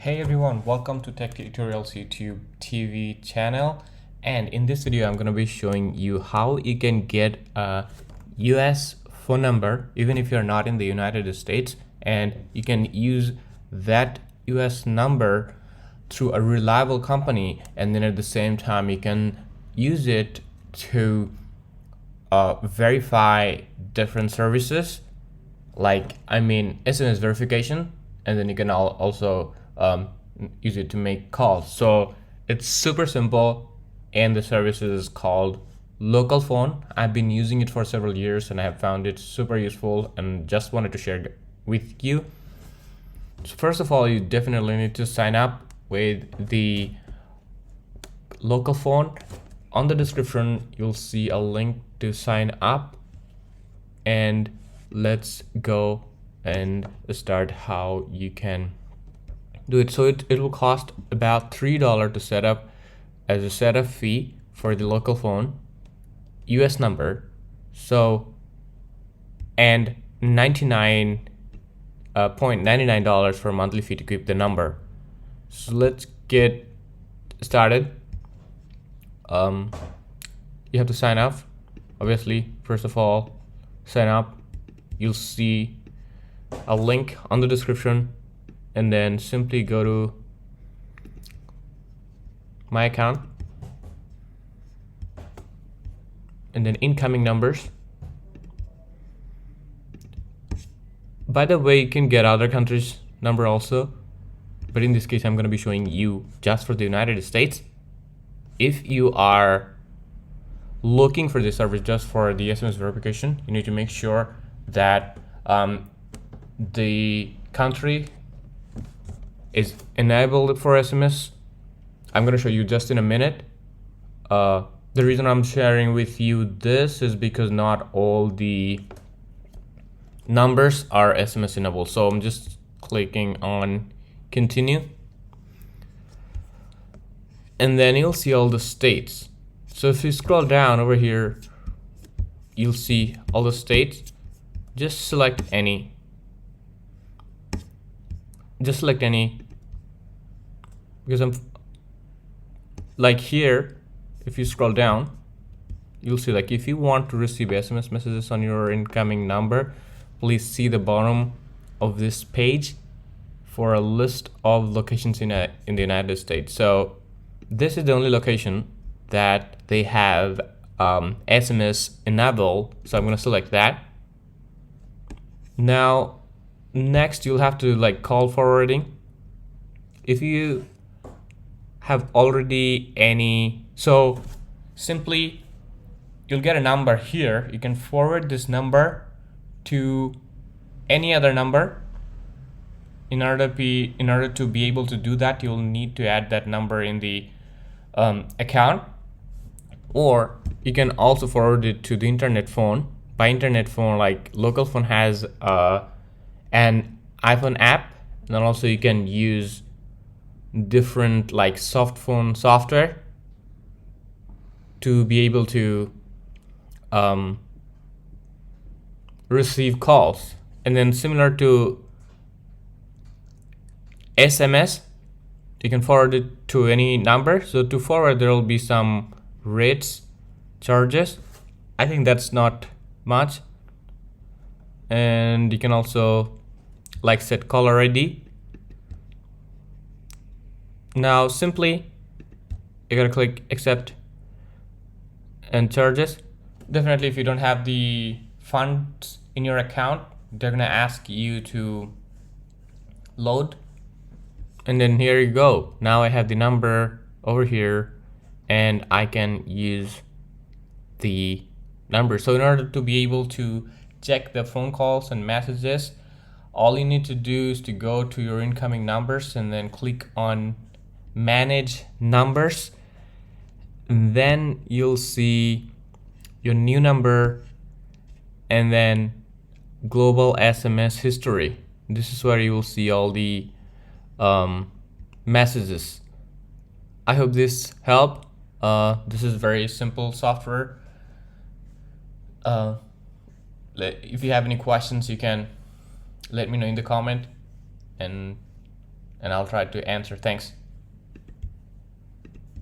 Hey everyone, welcome to TechTutorials YouTube TV channel, and in this video I'm going to be showing you how you can get a US phone number even if you're not in the United States, and you can use that US number through a reliable company, and then at the same time you can use it to verify different services like SMS verification, and then you can also use it to make calls. So it's super simple, and the service is called LocalPhone. I've been using it for several years and I have found it super useful and just wanted to share it with you. So first of all, you definitely need to sign up with the LocalPhone. On the description you'll see a link to sign up, and let's go and start how you can do it. So it will cost about $3 to set up as a setup fee for the LocalPhone US number. So, and $99.99 for a monthly fee to keep the number. So let's get started. You have to sign up. Obviously, first of all, sign up. You'll see a link on the description, and then simply go to my account and then incoming numbers. By the way, you can get other countries' number also, but in this case I'm going to be showing you just for the United States. If you are looking for this service just for the SMS verification, you need to make sure that the country is enabled for SMS. I'm going to show you just in a minute. The reason I'm sharing with you this is because not all the numbers are SMS enabled. So I'm just clicking on continue, and then you'll see all the states. So if you scroll down over here, you'll see all the states. Just select any. Because I'm like here, if you scroll down, you'll see like if you want to receive SMS messages on your incoming number, please see the bottom of this page for a list of locations in the United States. So this is the only location that they have SMS enabled, so I'm going to select that. Now next you'll have to like call forwarding. If you have already any, so simply you'll get a number here. You can forward this number to any other number. In order to be able to do that, you'll need to add that number in the account, or you can also forward it to the internet phone. By internet phone, like LocalPhone has an iPhone app, and then also you can use different like soft phone software to be able to receive calls. And then similar to SMS, you can forward it to any number. So to forward, there will be some rates, charges. I think that's not much. And you can also like set caller ID. Now simply you gotta click accept and charges. Definitely if you don't have the funds in your account, they're gonna ask you to load, and then here you go. Now I have the number over here and I can use the number. So in order to be able to check the phone calls and messages, all you need to do is to go to your incoming numbers and then click on manage numbers, and then you'll see your new number and then global SMS history. This is where you will see all the messages. I hope this helped. This is very simple software. If you have any questions, you can let me know in the comment, and and I'll try to answer. Thanks.